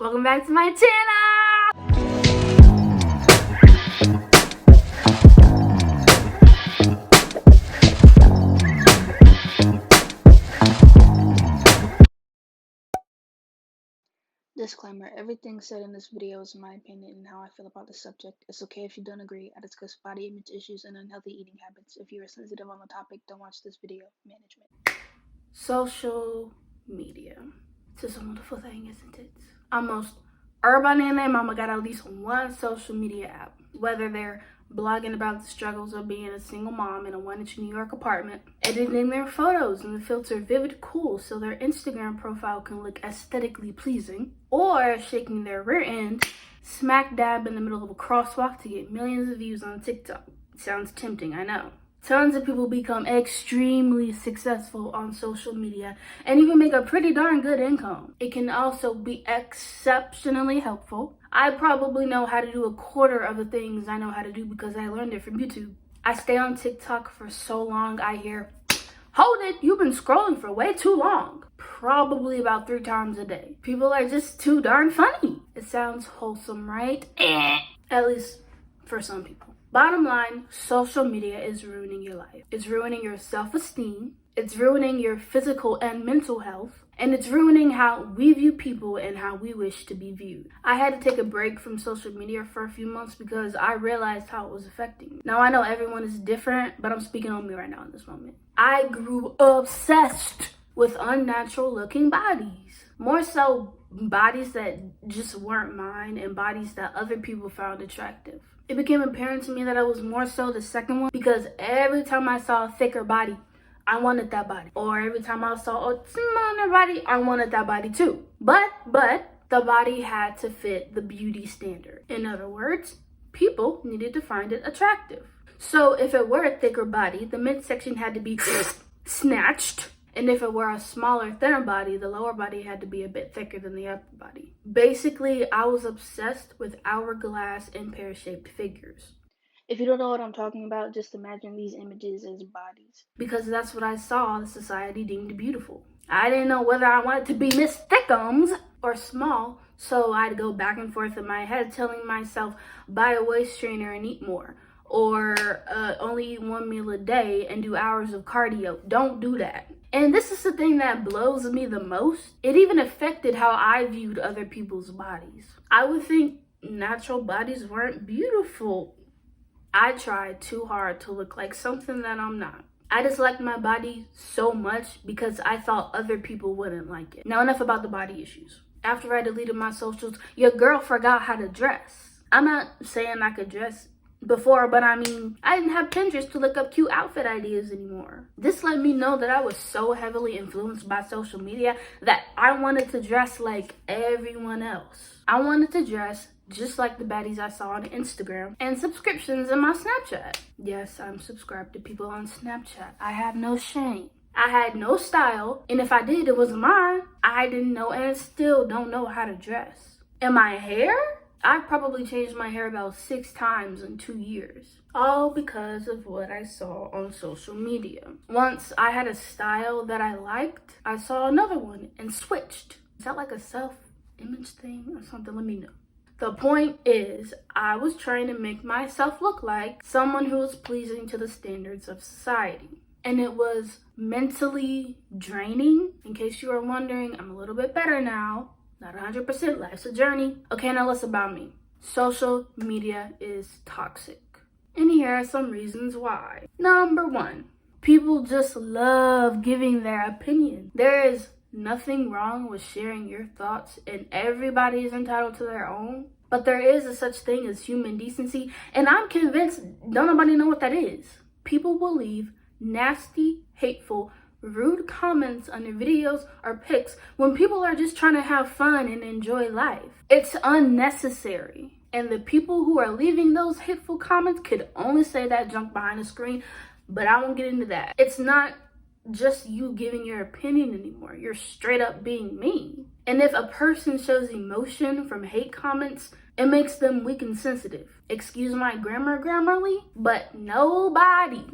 Welcome back to my channel! Disclaimer, everything said in this video is my opinion and how I feel about the subject. It's okay if you don't agree. I discuss body image issues and unhealthy eating habits. If you are sensitive on the topic, don't watch this video. Management. Social media. It's just a wonderful thing, isn't it? Almost everybody and their mama got at least one social media app. Whether they're blogging about the struggles of being a single mom in a 1-inch New York apartment, editing their photos in the filter Vivid Cool so their Instagram profile can look aesthetically pleasing, or shaking their rear end smack dab in the middle of a crosswalk to get millions of views on TikTok. Sounds tempting, I know. Tons of people become extremely successful on social media and even make a pretty darn good income. It can also be exceptionally helpful. I probably know how to do a quarter of the things I know how to do because I learned it from YouTube. I stay on TikTok for so long, I hear, "Hold it, you've been scrolling for way too long." Probably about 3 times a day. People are just too darn funny. It sounds wholesome, right? At least for some people. Bottom line, social media is ruining your life. It's ruining your self-esteem. It's ruining your physical and mental health. And it's ruining how we view people and how we wish to be viewed. I had to take a break from social media for a few months because I realized how it was affecting me. Now, I know everyone is different, but I'm speaking on me right now in this moment. I grew obsessed with unnatural looking bodies. More so bodies that just weren't mine and bodies that other people found attractive. It became apparent to me that I was more so the second one because every time I saw a thicker body, I wanted that body. Or every time I saw a smaller body, I wanted that body too. But the body had to fit the beauty standard. In other words, people needed to find it attractive. So if it were a thicker body, the midsection had to be snatched. And if it were a smaller, thinner body, the lower body had to be a bit thicker than the upper body. Basically, I was obsessed with hourglass and pear-shaped figures. If you don't know what I'm talking about, just imagine these images as bodies. Because that's what I saw the society deemed beautiful. I didn't know whether I wanted to be Miss Thickums or small, so I'd go back and forth in my head telling myself, buy a waist trainer and eat more. Or only eat 1 meal a day and do hours of cardio. Don't do that. And this is the thing that blows me the most. It even affected how I viewed other people's bodies. I would think natural bodies weren't beautiful. I tried too hard to look like something that I'm not. I disliked my body so much because I thought other people wouldn't like it. Now enough about the body issues. After I deleted my socials, your girl forgot how to dress. I'm not saying I could dress before, but I mean, I didn't have Pinterest to look up cute outfit ideas anymore. This let me know that I was so heavily influenced by social media that I wanted to dress like everyone else. I wanted to dress just like the baddies I saw on Instagram and subscriptions in my Snapchat. Yes, I'm subscribed to people on Snapchat. I have no shame. I had no style, and if I did, it wasn't mine. I didn't know and still don't know how to dress. And my hair? I've probably changed my hair about 6 times in 2 years. All because of what I saw on social media. Once I had a style that I liked, I saw another one and switched. Is that like a self-image thing or something? Let me know. The point is, I was trying to make myself look like someone who was pleasing to the standards of society. And it was mentally draining. In case you are wondering, I'm a little bit better now. Not 100%, life's a journey. Okay, now less about me. Social media is toxic. And here are some reasons why. Number 1, people just love giving their opinion. There is nothing wrong with sharing your thoughts, and everybody is entitled to their own. But there is a such thing as human decency, and I'm convinced don't nobody know what that is. People will leave nasty, hateful, rude comments on their videos or pics when people are just trying to have fun and enjoy life. It's unnecessary. And the people who are leaving those hateful comments could only say that junk behind the screen, but I won't get into that. It's not just you giving your opinion anymore. You're straight up being mean. And if a person shows emotion from hate comments, it makes them weak and sensitive. Excuse my grammarly, but nobody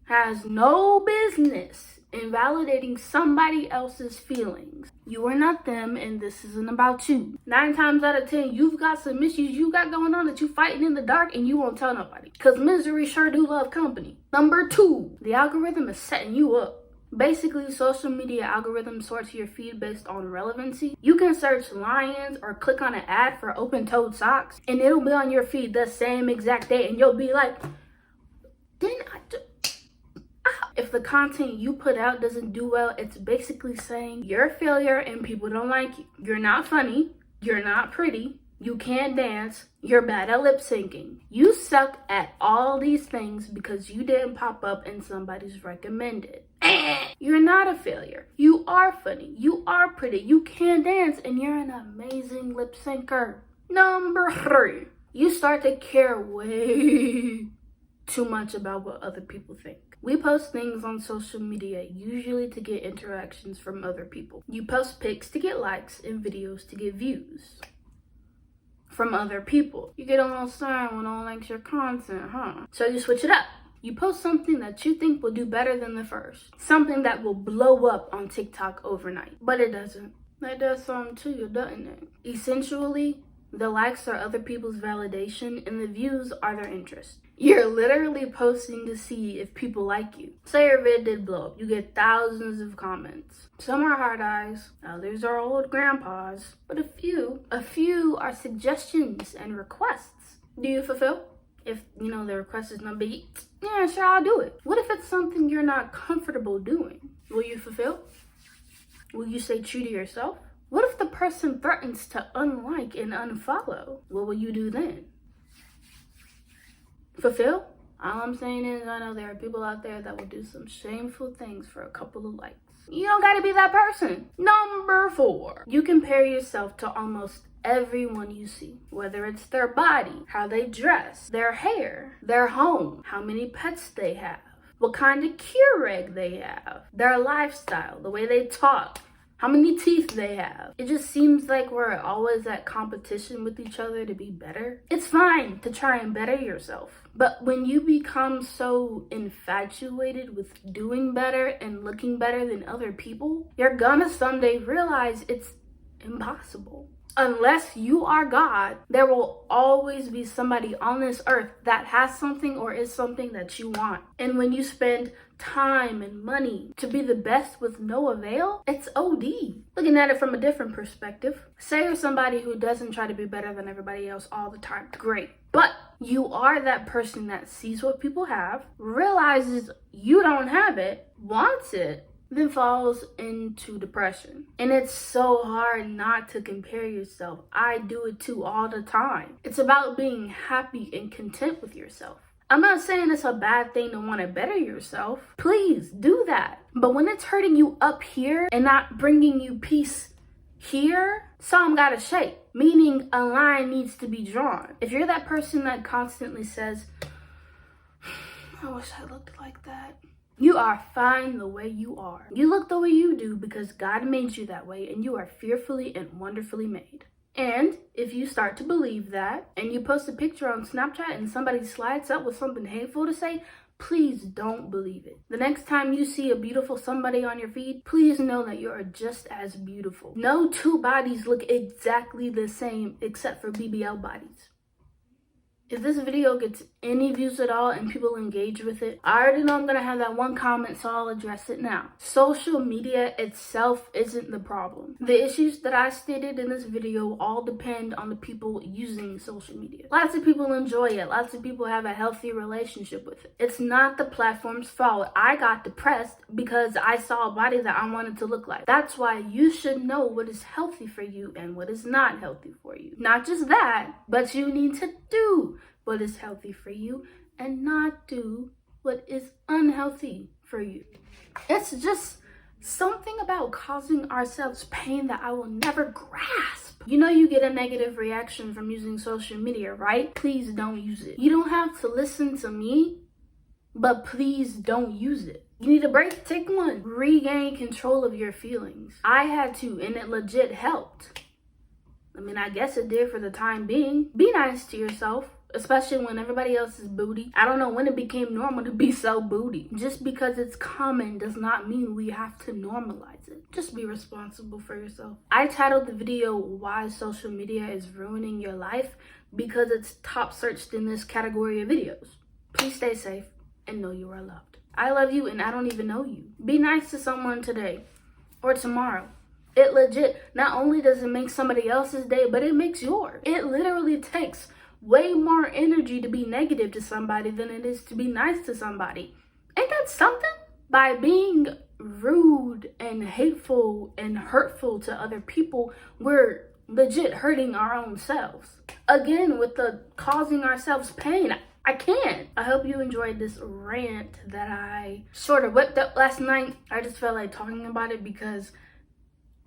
has no business invalidating somebody else's feelings. You are not them, and this isn't about you. 9 times out of 10, you've got some issues you got going on that you fighting in the dark and you won't tell nobody. Because misery sure do love company. Number 2, the algorithm is setting you up. Basically, social media algorithm sorts your feed based on relevancy. You can search lions or click on an ad for open-toed socks, and it'll be on your feed the same exact day, and you'll be like, didn't I do? If the content you put out doesn't do well, it's basically saying you're a failure and people don't like you. You're not funny, you're not pretty, you can't dance, you're bad at lip syncing. You suck at all these things because you didn't pop up in somebody's recommended. You're not a failure. You are funny, you are pretty, you can dance, and you're an amazing lip syncer. Number 3, you start to care way too much about what other people think. We post things on social media usually to get interactions from other people. You post pics to get likes and videos to get views from other people. You get a little sad when no one likes your content, huh? So you switch it up. You post something that you think will do better than the first. Something that will blow up on TikTok overnight. But it doesn't. That does something to you, doesn't it? Essentially, the likes are other people's validation and the views are their interest. You're literally posting to see if people like you. Say your vid did blow up. You get thousands of comments. Some are hard eyes, others are old grandpas, but a few are suggestions and requests. Do you fulfill? If, the request is not big, yeah, sure, I'll do it. What if it's something you're not comfortable doing? Will you fulfill? Will you stay true to yourself? What if the person threatens to unlike and unfollow? What will you do then? Fulfill? All I'm saying is I know there are people out there that will do some shameful things for a couple of likes. You don't gotta be that person. Number 4, you compare yourself to almost everyone you see, whether it's their body, how they dress, their hair, their home, how many pets they have, what kind of Keurig they have, their lifestyle, the way they talk, how many teeth they have. It just seems like we're always at competition with each other to be better. It's fine to try and better yourself. But when you become so infatuated with doing better and looking better than other people, you're gonna someday realize it's impossible. Unless you are God, there will always be somebody on this earth that has something or is something that you want. And when you spend time and money to be the best with no avail, it's OD. Looking at it from a different perspective, say you're somebody who doesn't try to be better than everybody else all the time. Great. But you are that person that sees what people have, realizes you don't have it, wants it, then falls into depression. And it's so hard not to compare yourself. I do it too all the time. It's about being happy and content with yourself. I'm not saying it's a bad thing to want to better yourself. Please do that. But when it's hurting you up here and not bringing you peace here, some gotta shake. Meaning a line needs to be drawn. If you're that person that constantly says, I wish I looked like that, you are fine the way you are. You look the way you do because God made you that way and you are fearfully and wonderfully made. And if you start to believe that and you post a picture on Snapchat and somebody slides up with something hateful to say, please don't believe it. The next time you see a beautiful somebody on your feed, please know that you are just as beautiful. No 2 bodies look exactly the same except for BBL bodies. If this video gets any views at all and people engage with it, I already know I'm gonna have that one comment, so I'll address it now. Social media itself isn't the problem. The issues that I stated in this video all depend on the people using social media. Lots of people enjoy it. Lots of people have a healthy relationship with it. It's not the platform's fault. I got depressed because I saw a body that I wanted to look like. That's why you should know what is healthy for you and what is not healthy for you. Not just that, but you need to do what is healthy for you and not do what is unhealthy for you. It's just something about causing ourselves pain that I will never grasp. You know you get a negative reaction from using social media, right? Please don't use it. You don't have to listen to me, but please don't use it. You need a break? Take one. Regain control of your feelings. I had to, and it legit helped. I mean, I guess it did for the time being. Be nice to yourself. especially when everybody else is booty. I don't know when it became normal to be so booty. Just because it's common does not mean we have to normalize it. Just be responsible for yourself. I titled the video, Why Social Media is Ruining Your Life, because it's top searched in this category of videos. Please stay safe and know you are loved. I love you and I don't even know you. Be nice to someone today or tomorrow. It legit, not only does it make somebody else's day, but it makes yours. It literally takes way more energy to be negative to somebody than it is to be nice to somebody. Ain't that something? By being rude and hateful and hurtful to other people, we're legit hurting our own selves. Again, with the causing ourselves pain. I can't. I hope you enjoyed this rant that I sort of whipped up last night. I just felt like talking about it because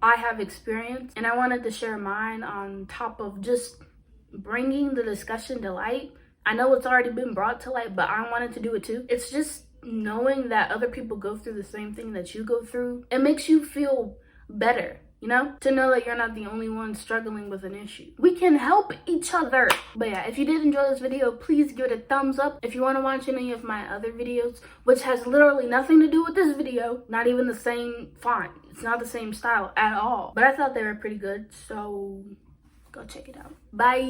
I have experience and I wanted to share mine on top of just bringing the discussion to light. I know it's already been brought to light, but I wanted to do it too. It's just knowing that other people go through the same thing that you go through. It makes you feel better, you know? To know that you're not the only one struggling with an issue. We can help each other. But yeah, if you did enjoy this video, please give it a thumbs up. If you want to watch any of my other videos, which has literally nothing to do with this video, not even the same font. It's not the same style at all. But I thought they were pretty good, so go check it out. Bye.